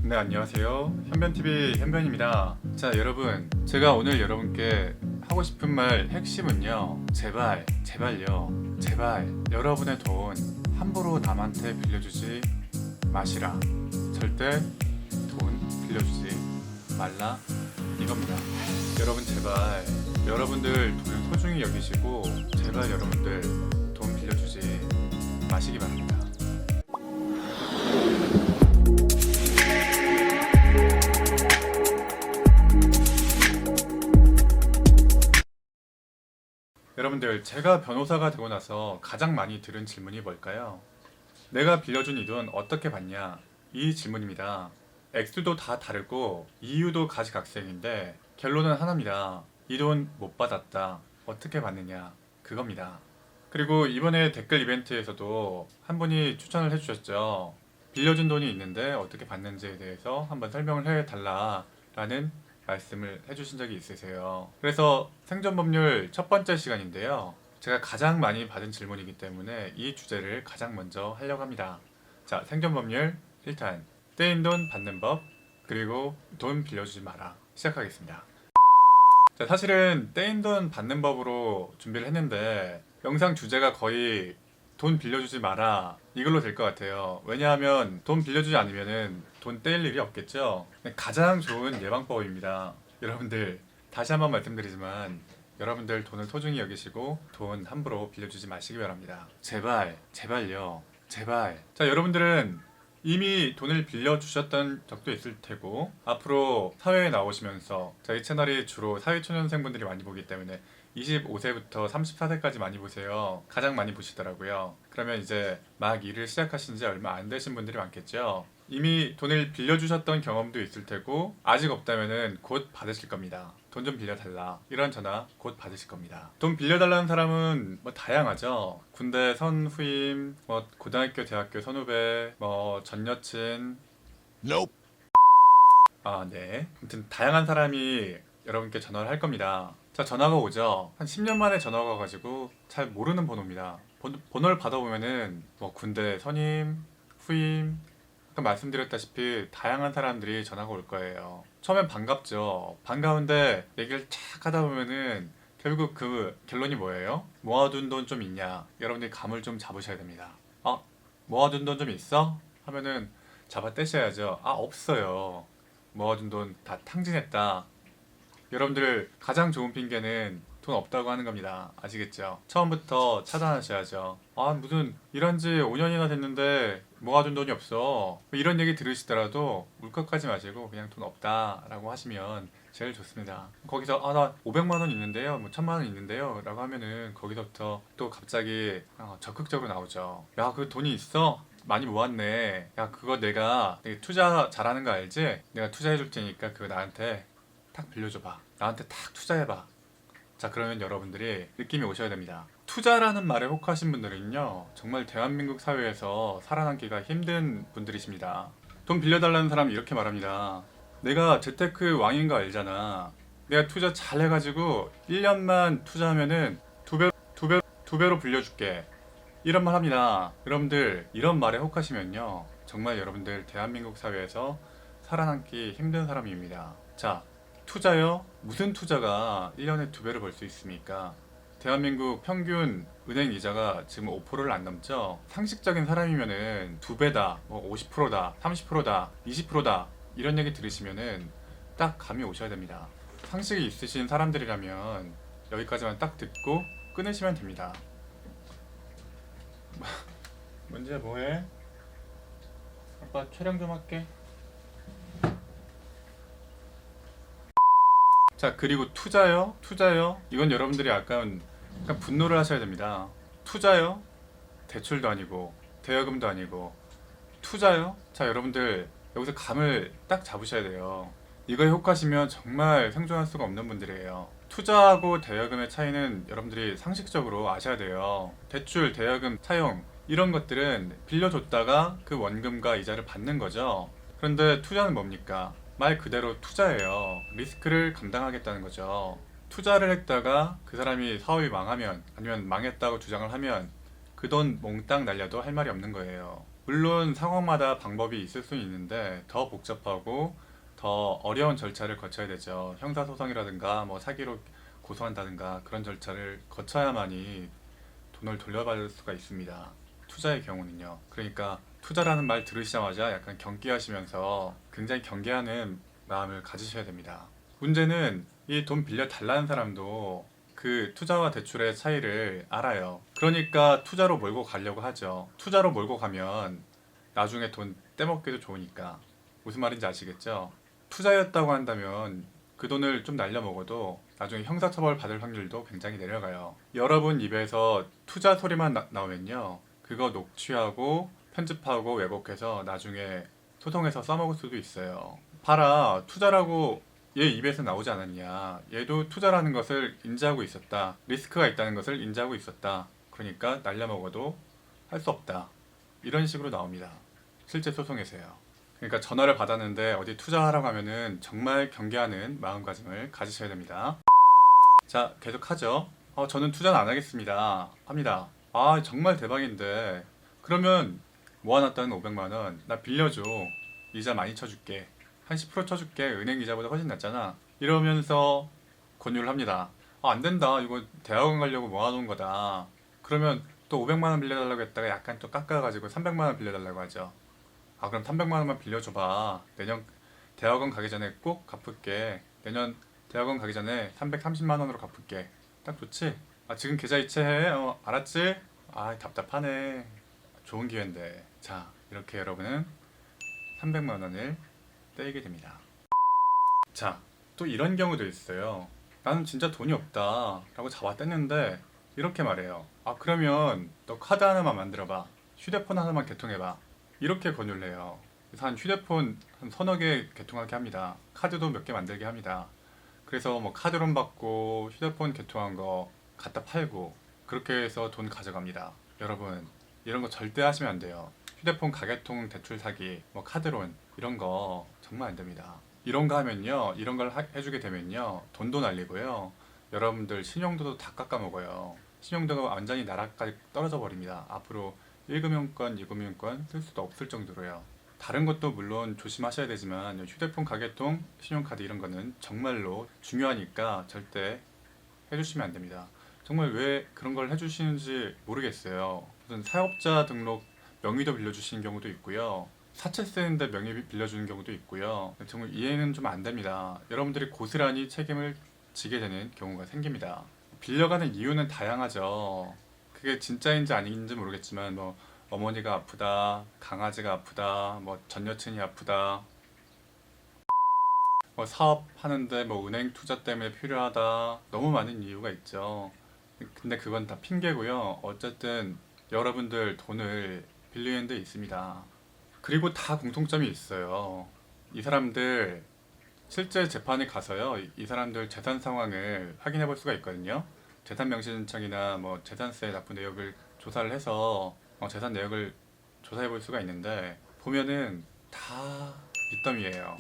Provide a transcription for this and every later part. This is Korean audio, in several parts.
네, 안녕하세요. 현변TV 현변입니다. 자, 여러분, 제가 오늘 여러분께 하고 싶은 말 핵심은요, 제발요, 제발 여러분의 돈 함부로 남한테 빌려주지 마시라. 절대 돈 빌려주지 말라, 이겁니다. 여러분, 제발 여러분들 돈을 소중히 여기시고 제발 여러분들 돈 빌려주지 마시기 바랍니다. 여러분들, 제가 변호사가 되고 나서 가장 많이 들은 질문이 뭘까요? 내가 빌려준 이 돈 어떻게 받냐? 이 질문입니다. 액수도 다 다르고 이유도 가지각색인데 결론은 하나입니다. 이 돈 못 받았다. 어떻게 받느냐? 그겁니다. 그리고 이번에 댓글 이벤트에서도 한 분이 추천을 해주셨죠. 빌려준 돈이 있는데 어떻게 받는지에 대해서 한번 설명을 해달라라는 말씀을 해주신 적이 있으세요. 그래서 생존법률 첫 번째 시간인데요. 제가 가장 많이 받은 질문이기 때문에 이 주제를 가장 먼저 하려고 합니다. 자, 생존법률 1탄 떼인 돈 받는 법, 그리고 돈 빌려주지 마라. 시작하겠습니다. 자, 사실은 떼인 돈 받는 법으로 준비를 했는데 영상 주제가 거의 돈 빌려주지 마라 이걸로 될 것 같아요. 왜냐하면 돈 빌려주지 않으면은 돈 떼일 일이 없겠죠. 가장 좋은 예방법입니다. 여러분들, 다시 한번 말씀드리지만 여러분들 돈을 소중히 여기시고 돈 함부로 빌려주지 마시기 바랍니다. 제발요, 제발. 자, 여러분들은 이미 돈을 빌려주셨던 적도 있을 테고 앞으로 사회에 나오시면서 저희 채널이 주로 사회초년생분들이 많이 보기 때문에 25세부터 34세까지 많이 보세요. 가장 많이 보시더라고요. 그러면 이제 막 일을 시작하신 지 얼마 안 되신 분들이 많겠죠. 이미 돈을 빌려주셨던 경험도 있을 테고 아직 없다면은 곧 받으실 겁니다. 돈 좀 빌려달라, 이런 전화 곧 받으실 겁니다. 돈 빌려달라는 사람은 뭐 다양하죠. 군대 선후임, 뭐 고등학교 대학교 선후배, 뭐 전여친. Nope. 아, 네. 아무튼 다양한 사람이 여러분께 전화를 할 겁니다. 자, 전화가 오죠. 한 10년 만에 전화가 와가지고 잘 모르는 번호입니다. 번호를 받아보면은 뭐 군대 선임, 후임, 아까 말씀드렸다시피 다양한 사람들이 전화가 올 거예요. 처음엔 반갑죠. 반가운데 얘기를 착 하다 보면은 결국 그 결론이 뭐예요? 모아둔 돈 좀 있냐? 여러분들이 감을 좀 잡으셔야 됩니다. 모아둔 돈 좀 있어? 하면은 잡아 떼셔야죠. 없어요. 모아둔 돈 다 탕진했다. 여러분들 가장 좋은 핑계는 돈 없다고 하는 겁니다. 아시겠죠? 처음부터 차단하셔야죠. 무슨 일한 지 5년이나 됐는데 모아둔 돈이 없어. 이런 얘기 들으시더라도 울컥하지 마시고 그냥 돈 없다라고 하시면 제일 좋습니다. 거기서 나 500만 원 있는데요, 뭐 1000만 원 있는데요 라고 하면은 거기서부터 또 갑자기 적극적으로 나오죠. 야, 그 돈이 있어? 많이 모았네. 야, 그거 내가 되게 투자 잘하는 거 알지? 내가 투자해 줄 테니까 그거 나한테 탁 빌려줘봐. 나한테 탁 투자해봐. 자, 그러면 여러분들이 느낌이 오셔야 됩니다. 투자라는 말에 혹하신 분들은요, 정말 대한민국 사회에서 살아남기가 힘든 분들이십니다. 돈 빌려달라는 사람이 이렇게 말합니다. 내가 재테크 왕인 거 알잖아. 내가 투자 잘 해가지고 1년만 투자하면은 두 배로 빌려줄게. 이런 말 합니다. 여러분들, 이런 말에 혹하시면요, 정말 여러분들 대한민국 사회에서 살아남기 힘든 사람입니다. 자, 투자요? 무슨 투자가 1년에 2배를 벌 수 있습니까? 대한민국 평균 은행 이자가 지금 5%를 안 넘죠? 상식적인 사람이면은 2배다, 뭐 50%다, 30%다, 20%다 이런 얘기 들으시면은 딱 감이 오셔야 됩니다. 상식이 있으신 사람들이라면 여기까지만 딱 듣고 끊으시면 됩니다. 문제 뭐해? 아빠 촬영 좀 할게. 자, 그리고 투자요? 이건 여러분들이 약간 분노를 하셔야 됩니다. 투자요? 대출도 아니고 대여금도 아니고 투자요? 자, 여러분들 여기서 감을 딱 잡으셔야 돼요. 이거에 혹하시면 정말 생존할 수가 없는 분들이에요. 투자하고 대여금의 차이는 여러분들이 상식적으로 아셔야 돼요. 대출, 대여금, 차용 이런 것들은 빌려줬다가 그 원금과 이자를 받는 거죠. 그런데 투자는 뭡니까? 말 그대로 투자예요. 리스크를 감당하겠다는 거죠. 투자를 했다가 그 사람이 사업이 망하면, 아니면 망했다고 주장을 하면 그 돈 몽땅 날려도 할 말이 없는 거예요. 물론 상황마다 방법이 있을 수 있는데 더 복잡하고 더 어려운 절차를 거쳐야 되죠. 형사소송이라든가 뭐 사기로 고소한다든가 그런 절차를 거쳐야만이 돈을 돌려받을 수가 있습니다. 투자의 경우는요. 그러니까 투자라는 말 들으시자마자 약간 경계하시면서 굉장히 경계하는 마음을 가지셔야 됩니다. 문제는 이 돈 빌려 달라는 사람도 그 투자와 대출의 차이를 알아요. 그러니까 투자로 몰고 가려고 하죠. 투자로 몰고 가면 나중에 돈 떼먹기도 좋으니까. 무슨 말인지 아시겠죠? 투자였다고 한다면 그 돈을 좀 날려먹어도 나중에 형사처벌 받을 확률도 굉장히 내려가요. 여러분 입에서 투자 소리만 나오면요. 그거 녹취하고 편집하고 왜곡해서 나중에 소송해서 써먹을 수도 있어요. 봐라, 투자라고 얘 입에서 나오지 않았냐. 얘도 투자라는 것을 인지하고 있었다. 리스크가 있다는 것을 인지하고 있었다. 그러니까 날려먹어도 할 수 없다. 이런 식으로 나옵니다. 실제 소송에서요. 그러니까 전화를 받았는데 어디 투자하라고 하면은 정말 경계하는 마음가짐을 가지셔야 됩니다. 자, 계속하죠. 저는 투자는 안 하겠습니다. 합니다. 아, 정말 대박인데. 그러면 모아놨다는 500만 원 나 빌려줘. 이자 많이 쳐줄게. 한 10% 쳐줄게. 은행 이자보다 훨씬 낫잖아. 이러면서 권유를 합니다. 안 된다. 이거 대학원 가려고 모아놓은 거다. 그러면 또 500만 원 빌려달라고 했다가 약간 또 깎아가지고 300만 원 빌려달라고 하죠. 그럼 300만 원만 빌려줘봐. 내년 대학원 가기 전에 꼭 갚을게. 내년 대학원 가기 전에 330만 원으로 갚을게. 딱 좋지? 지금 계좌 이체해. 알았지? 답답하네. 좋은 기회인데. 자, 이렇게 여러분은 300만 원을 떼게 됩니다. 자, 또 이런 경우도 있어요. 나는 진짜 돈이 없다 라고 잡아 뗐는데 이렇게 말해요. 그러면 너 카드 하나만 만들어봐. 휴대폰 하나만 개통해봐. 이렇게 권유를 해요. 그래서 한 휴대폰 한 서너 개 개통하게 합니다. 카드도 몇 개 만들게 합니다. 그래서 뭐 카드론 받고 휴대폰 개통한 거 갖다 팔고 그렇게 해서 돈 가져갑니다. 여러분, 이런 거 절대 하시면 안 돼요. 휴대폰 가계통 대출 사기, 뭐 카드론 이런 거 정말 안 됩니다. 이런 거 하면요, 이런 걸 해주게 되면요, 돈도 날리고요, 여러분들 신용도도 다 깎아먹어요. 신용도가 완전히 나락까지 떨어져 버립니다. 앞으로 1금융권, 2금융권 쓸 수도 없을 정도로요. 다른 것도 물론 조심하셔야 되지만 휴대폰 가계통, 신용카드 이런 거는 정말로 중요하니까 절대 해주시면 안 됩니다. 정말 왜 그런 걸 해주시는지 모르겠어요. 무슨 사업자 등록 명의도 빌려주시는 경우도 있고요. 사채 쓰는데 명의 빌려주는 경우도 있고요. 정말 이해는 좀 안 됩니다. 여러분들이 고스란히 책임을 지게 되는 경우가 생깁니다. 빌려가는 이유는 다양하죠. 그게 진짜인지 아닌지 모르겠지만 뭐 어머니가 아프다, 강아지가 아프다, 뭐 전 여친이 아프다, 뭐 사업하는데 뭐 은행 투자 때문에 필요하다, 너무 많은 이유가 있죠. 근데 그건 다 핑계고요. 어쨌든 여러분들 돈을 빌리는 데 있습니다. 그리고 다 공통점이 있어요. 이 사람들 실제 재판에 가서요, 이 사람들 재산 상황을 확인해 볼 수가 있거든요. 재산명시증청이나 뭐 재산세 납부 내역을 조사를 해서 재산 내역을 조사해 볼 수가 있는데 보면은 다 빚더미예요.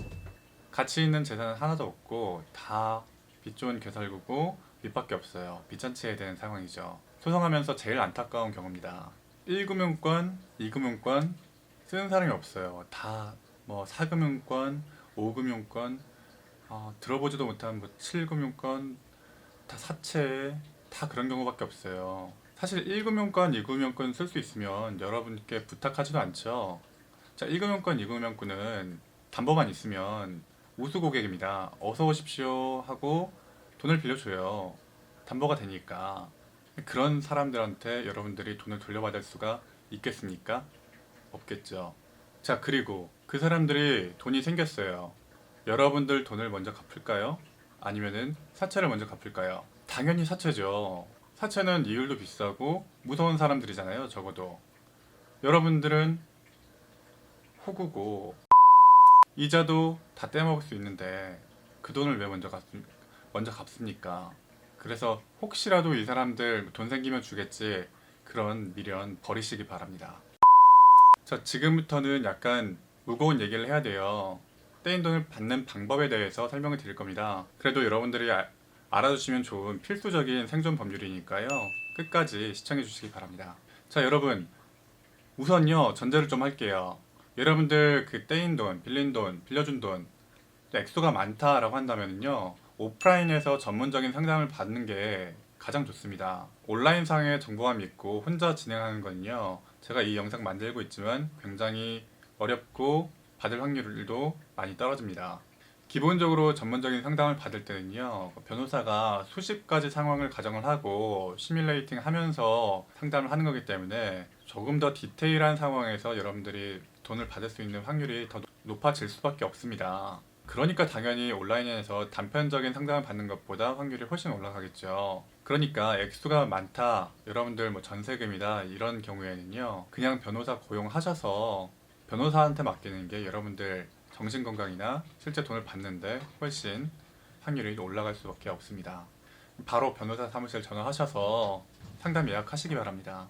가치 있는 재산은 하나도 없고 다 빚 좋은 개설구고 빚밖에 없어요. 빚잔치해야 되는 상황이죠. 소송하면서 제일 안타까운 경우입니다. 1금융권, 2금융권 쓰는 사람이 없어요. 다 뭐 4금융권, 5금융권, 들어보지도 못한 뭐 7금융권, 다 사채, 다 그런 경우밖에 없어요. 사실 1금융권, 2금융권 쓸 수 있으면 여러분께 부탁하지도 않죠. 자, 1금융권, 2금융권은 담보만 있으면 우수 고객입니다. 어서 오십시오 하고 돈을 빌려줘요. 담보가 되니까. 그런 사람들한테 여러분들이 돈을 돌려받을 수가 있겠습니까? 없겠죠. 자, 그리고 그 사람들이 돈이 생겼어요. 여러분들 돈을 먼저 갚을까요? 아니면은 사채를 먼저 갚을까요? 당연히 사채죠. 사채는 이율도 비싸고 무서운 사람들이잖아요, 적어도. 여러분들은 호구고 이자도 다 떼먹을 수 있는데 그 돈을 왜 먼저 갚습니까? 그래서 혹시라도 이 사람들 돈 생기면 주겠지, 그런 미련 버리시기 바랍니다. 자, 지금부터는 약간 무거운 얘기를 해야 돼요. 떼인 돈을 받는 방법에 대해서 설명을 드릴 겁니다. 그래도 여러분들이 알아두시면 좋은 필수적인 생존 법률이니까요. 끝까지 시청해 주시기 바랍니다. 자, 여러분, 우선요, 전제를 좀 할게요. 여러분들 그 떼인 돈, 빌린 돈, 빌려준 돈 액수가 많다라고 한다면요, 오프라인에서 전문적인 상담을 받는 게 가장 좋습니다. 온라인상의 정보만 믿고 혼자 진행하는 건요, 제가 이 영상 만들고 있지만 굉장히 어렵고 받을 확률도 많이 떨어집니다. 기본적으로 전문적인 상담을 받을 때는요, 변호사가 수십 가지 상황을 가정을 하고 시뮬레이팅 하면서 상담을 하는 거기 때문에 조금 더 디테일한 상황에서 여러분들이 돈을 받을 수 있는 확률이 더 높아질 수밖에 없습니다. 그러니까 당연히 온라인에서 단편적인 상담을 받는 것보다 확률이 훨씬 올라가겠죠. 그러니까 액수가 많다, 여러분들 뭐 전세금이다 이런 경우에는요, 그냥 변호사 고용하셔서 변호사한테 맡기는 게 여러분들 정신건강이나 실제 돈을 받는데 훨씬 확률이 올라갈 수밖에 없습니다. 바로 변호사 사무실 전화하셔서 상담 예약하시기 바랍니다.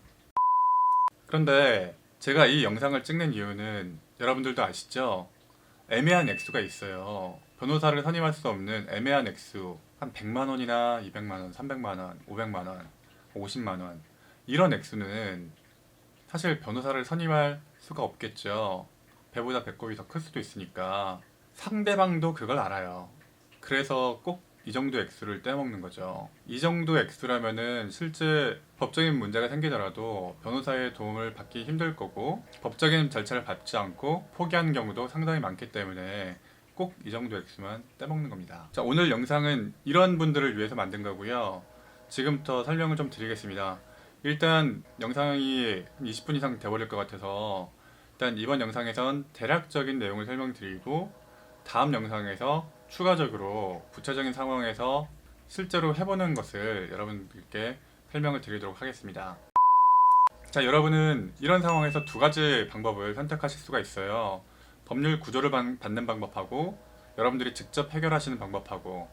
그런데 제가 이 영상을 찍는 이유는 여러분들도 아시죠? 애매한 액수가 있어요. 변호사를 선임할 수 없는 애매한 액수, 한 100만 원이나 200만 원, 300만 원, 500만 원, 50만 원 이런 액수는 사실 변호사를 선임할 수가 없겠죠. 배보다 배꼽이 더 클 수도 있으니까 상대방도 그걸 알아요. 그래서 꼭 이 정도 액수를 떼먹는 거죠. 이 정도 액수라면은 실제 법적인 문제가 생기더라도 변호사의 도움을 받기 힘들 거고 법적인 절차를 밟지 않고 포기하는 경우도 상당히 많기 때문에 꼭 이 정도 액수만 떼먹는 겁니다. 자, 오늘 영상은 이런 분들을 위해서 만든 거고요. 지금부터 설명을 좀 드리겠습니다. 일단 영상이 20분 이상 돼버릴 것 같아서 일단 이번 영상에선 대략적인 내용을 설명드리고 다음 영상에서 추가적으로 구체적인 상황에서 실제로 해보는 것을 여러분들께 설명을 드리도록 하겠습니다. 자, 여러분은 이런 상황에서 두 가지 방법을 선택하실 수가 있어요. 법률 구조를 받는 방법하고 여러분들이 직접 해결하시는 방법하고,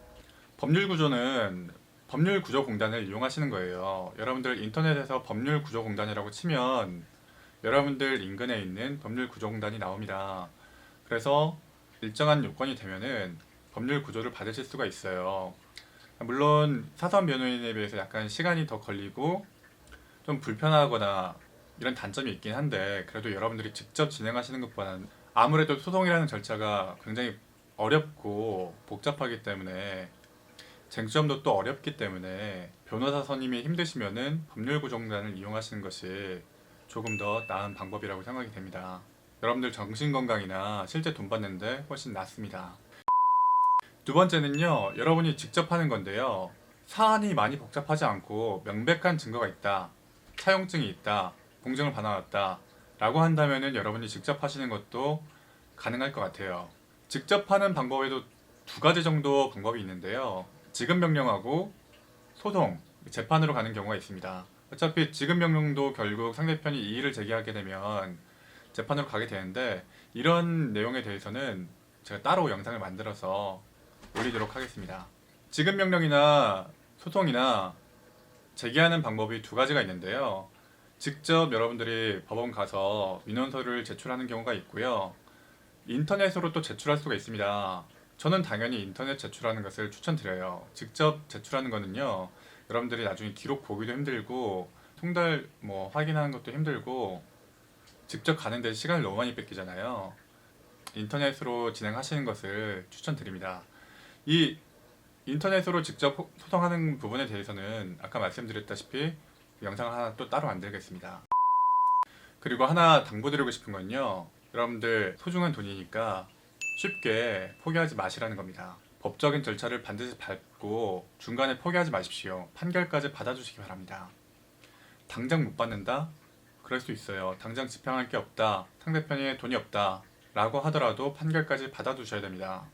법률 구조는 법률구조공단을 이용하시는 거예요. 여러분들 인터넷에서 법률구조공단이라고 치면 여러분들 인근에 있는 법률구조공단이 나옵니다. 그래서 일정한 요건이 되면은 법률 구조를 받으실 수가 있어요. 물론 사선 변호인에 비해서 약간 시간이 더 걸리고 좀 불편하거나 이런 단점이 있긴 한데, 그래도 여러분들이 직접 진행하시는 것보다는 아무래도 소송이라는 절차가 굉장히 어렵고 복잡하기 때문에 쟁점도 또 어렵기 때문에 변호사 선임이 힘드시면은 법률구조공단을 이용하시는 것이 조금 더 나은 방법이라고 생각이 됩니다. 여러분들 정신건강이나 실제 돈 받는데 훨씬 낫습니다. 두 번째는요, 여러분이 직접 하는 건데요, 사안이 많이 복잡하지 않고 명백한 증거가 있다, 차용증이 있다, 공증을 받아놨다 라고 한다면은 여러분이 직접 하시는 것도 가능할 것 같아요. 직접 하는 방법에도 두 가지 정도 방법이 있는데요, 지급명령하고 소송, 재판으로 가는 경우가 있습니다. 어차피 지급명령도 결국 상대편이 이의를 제기하게 되면 재판으로 가게 되는데, 이런 내용에 대해서는 제가 따로 영상을 만들어서 올리도록 하겠습니다. 지급명령이나 소송이나 제기하는 방법이 두 가지가 있는데요, 직접 여러분들이 법원 가서 민원서를 제출하는 경우가 있고요, 인터넷으로 또 제출할 수가 있습니다. 저는 당연히 인터넷 제출하는 것을 추천드려요. 직접 제출하는 거는요, 여러분들이 나중에 기록 보기도 힘들고 통달 확인하는 것도 힘들고 직접 가는데 시간을 너무 많이 뺏기잖아요. 인터넷으로 진행하시는 것을 추천드립니다. 이 인터넷으로 직접 소송하는 부분에 대해서는 아까 말씀드렸다시피 영상을 하나 또 따로 만들겠습니다. 그리고 하나 당부드리고 싶은 건요, 여러분들 소중한 돈이니까 쉽게 포기하지 마시라는 겁니다. 법적인 절차를 반드시 밟고 중간에 포기하지 마십시오. 판결까지 받아주시기 바랍니다. 당장 못 받는다? 그럴 수 있어요. 당장 집행할 게 없다, 상대편에 돈이 없다 라고 하더라도 판결까지 받아두셔야 됩니다.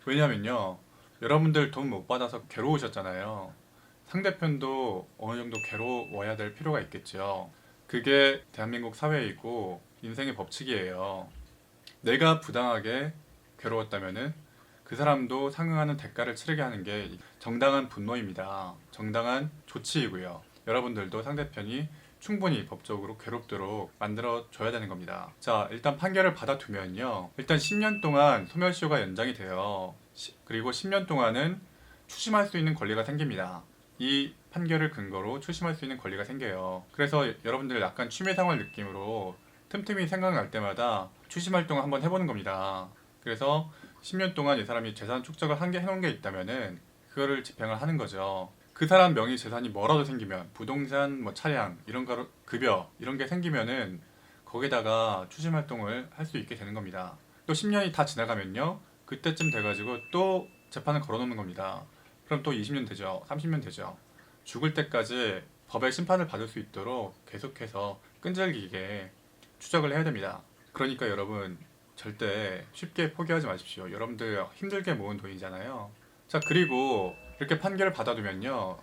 왜냐면요, 여러분들 돈 못 받아서 괴로우셨잖아요. 상대편도 어느 정도 괴로워야 될 필요가 있겠죠. 그게 대한민국 사회이고 인생의 법칙이에요. 내가 부당하게 괴로웠다면은 그 사람도 상응하는 대가를 치르게 하는 게 정당한 분노입니다. 정당한 조치이고요. 여러분들도 상대편이 충분히 법적으로 괴롭도록 만들어줘야 되는 겁니다. 자, 일단 판결을 받아두면요, 일단 10년 동안 소멸시효가 연장이 돼요. 그리고 10년 동안은 추심할 수 있는 권리가 생깁니다. 이 판결을 근거로 추심할 수 있는 권리가 생겨요. 그래서 여러분들 약간 취미생활 느낌으로 틈틈이 생각날 때마다 추심 활동을 한번 해보는 겁니다. 그래서 10년 동안 이 사람이 재산 축적을 한 게 해놓은 게 있다면은 그거를 집행을 하는 거죠. 그 사람 명의 재산이 뭐라도 생기면 부동산, 뭐 차량 이런 거 급여 이런 게 생기면은 거기다가 추심 활동을 할 수 있게 되는 겁니다. 또 10년이 다 지나가면요, 그때쯤 돼가지고 또 재판을 걸어놓는 겁니다. 그럼 또 20년 되죠, 30년 되죠. 죽을 때까지 법의 심판을 받을 수 있도록 계속해서 끈질기게 추적을 해야 됩니다. 그러니까 여러분 절대 쉽게 포기하지 마십시오. 여러분들 힘들게 모은 돈이잖아요. 자, 그리고 이렇게 판결을 받아두면요,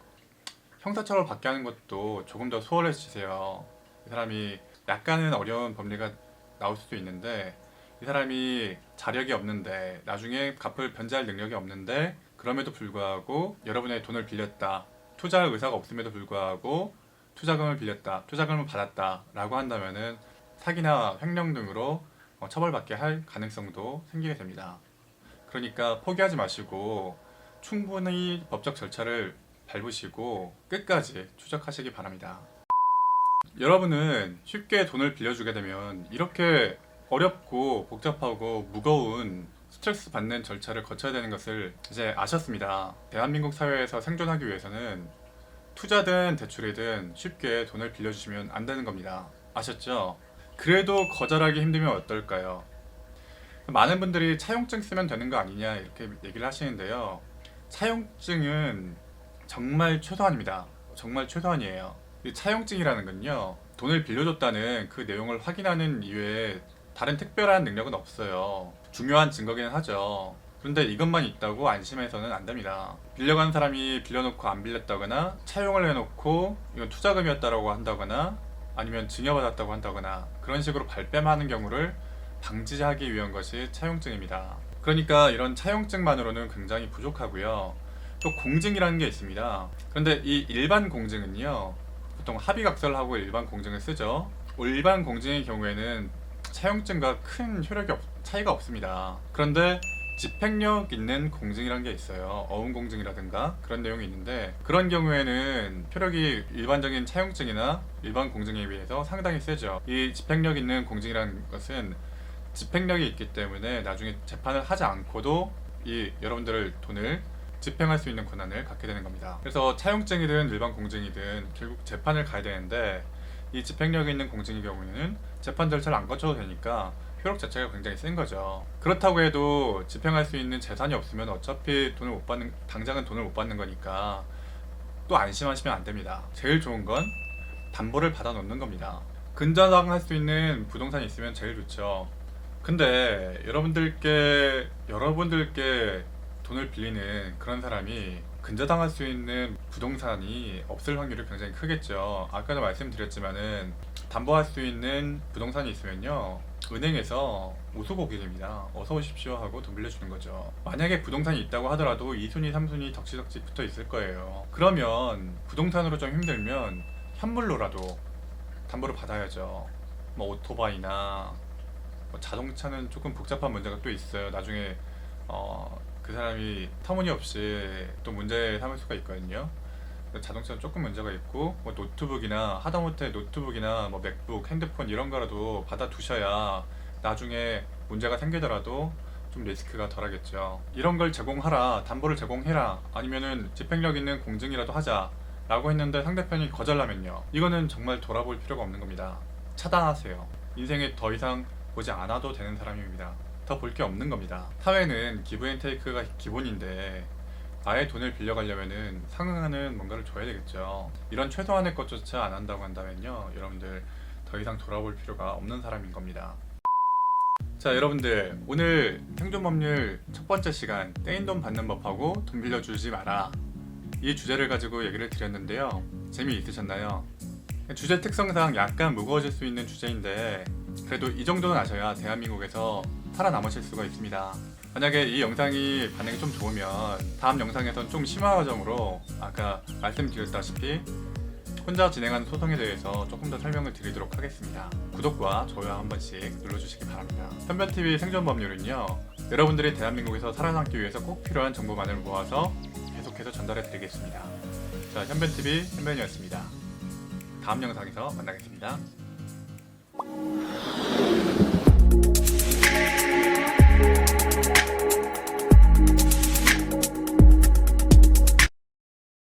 형사처벌 받게 하는 것도 조금 더 수월해지세요. 이 사람이 약간은 어려운 법리가 나올 수도 있는데, 이 사람이 자력이 없는데 나중에 갚을 변제할 능력이 없는데 그럼에도 불구하고 여러분의 돈을 빌렸다, 투자할 의사가 없음에도 불구하고 투자금을 빌렸다, 투자금을 받았다 라고 한다면은 사기나 횡령 등으로 처벌받게 할 가능성도 생기게 됩니다. 그러니까 포기하지 마시고 충분히 법적 절차를 밟으시고 끝까지 추적하시기 바랍니다. 여러분은 쉽게 돈을 빌려주게 되면 이렇게 어렵고 복잡하고 무거운 스트레스 받는 절차를 거쳐야 되는 것을 이제 아셨습니다. 대한민국 사회에서 생존하기 위해서는 투자든 대출이든 쉽게 돈을 빌려주시면 안 되는 겁니다. 아셨죠? 그래도 거절하기 힘들면 어떨까요? 많은 분들이 차용증 쓰면 되는 거 아니냐 이렇게 얘기를 하시는데요. 차용증은 정말 최소한입니다. 정말 최소한이에요. 이 차용증이라는 건요, 돈을 빌려줬다는 그 내용을 확인하는 이외에 다른 특별한 능력은 없어요. 중요한 증거기는 하죠. 그런데 이것만 있다고 안심해서는 안 됩니다. 빌려간 사람이 빌려놓고 안 빌렸다거나 차용을 해놓고 이건 투자금이었다고 한다거나 아니면 증여받았다고 한다거나 그런 식으로 발뺌하는 경우를 방지하기 위한 것이 차용증입니다. 그러니까 이런 차용증만으로는 굉장히 부족하고요. 또 공증이라는 게 있습니다. 그런데 이 일반 공증은요, 보통 합의각서하고 일반 공증을 쓰죠. 일반 공증의 경우에는 차용증과 큰 차이가 없습니다. 그런데 집행력 있는 공증이라는 게 있어요. 어음공증이라든가 그런 내용이 있는데, 그런 경우에는 효력이 일반적인 차용증이나 일반 공증에 비해서 상당히 세죠. 이 집행력 있는 공증이라는 것은 집행력이 있기 때문에 나중에 재판을 하지 않고도 이 여러분들의 돈을 집행할 수 있는 권한을 갖게 되는 겁니다. 그래서 차용증이든 일반 공증이든 결국 재판을 가야 되는데, 이 집행력이 있는 공증의 경우에는 재판 절차를 안 거쳐도 되니까 효력 자체가 굉장히 센 거죠. 그렇다고 해도 집행할 수 있는 재산이 없으면 어차피 당장은 돈을 못 받는 거니까 또 안심하시면 안 됩니다. 제일 좋은 건 담보를 받아 놓는 겁니다. 근저당할 수 있는 부동산이 있으면 제일 좋죠. 근데 여러분들께 돈을 빌리는 그런 사람이 근저당할 수 있는 부동산이 없을 확률이 굉장히 크겠죠. 아까도 말씀드렸지만은 담보할 수 있는 부동산이 있으면요, 은행에서 오수고기 됩니다. 어서 오십시오 하고 돈 빌려주는 거죠. 만약에 부동산이 있다고 하더라도 2순위, 3순위 덕지덕지 붙어 있을 거예요. 그러면 부동산으로 좀 힘들면 현물로라도 담보를 받아야죠. 뭐 오토바이나 뭐 자동차는 조금 복잡한 문제가 또 있어요. 나중에 그 사람이 터무니없이 또 문제 삼을 수가 있거든요. 자동차는 조금 문제가 있고, 뭐 노트북이나 하다못해 노트북이나 뭐 맥북, 핸드폰 이런 거라도 받아 두셔야 나중에 문제가 생기더라도 좀 리스크가 덜하겠죠. 이런 걸 제공하라, 담보를 제공해라, 아니면은 집행력 있는 공증이라도 하자 라고 했는데 상대편이 거절하면요, 이거는 정말 돌아볼 필요가 없는 겁니다. 차단하세요. 인생에 더 이상 보지 않아도 되는 사람입니다. 더 볼 게 없는 겁니다. 사회는 기브앤테이크가 기본인데 나의 돈을 빌려가려면은 상응하는 뭔가를 줘야 되겠죠. 이런 최소한의 것조차 안 한다고 한다면요, 여러분들 더 이상 돌아볼 필요가 없는 사람인 겁니다. 자, 여러분들 오늘 생존법률 첫 번째 시간, 떼인 돈 받는 법하고 돈 빌려주지 마라, 이 주제를 가지고 얘기를 드렸는데요. 재미있으셨나요? 주제 특성상 약간 무거워질 수 있는 주제인데 그래도 이 정도는 아셔야 대한민국에서 살아남으실 수가 있습니다. 만약에 이 영상이 반응이 좀 좋으면 다음 영상에선 좀 심화 과정으로 아까 말씀드렸다시피 혼자 진행하는 소송에 대해서 조금 더 설명을 드리도록 하겠습니다. 구독과 좋아요 한 번씩 눌러주시기 바랍니다. 현변TV 생존법률은요, 여러분들이 대한민국에서 살아남기 위해서 꼭 필요한 정보만을 모아서 계속해서 전달해 드리겠습니다. 자, 현변TV 현변이었습니다. 다음 영상에서 만나겠습니다.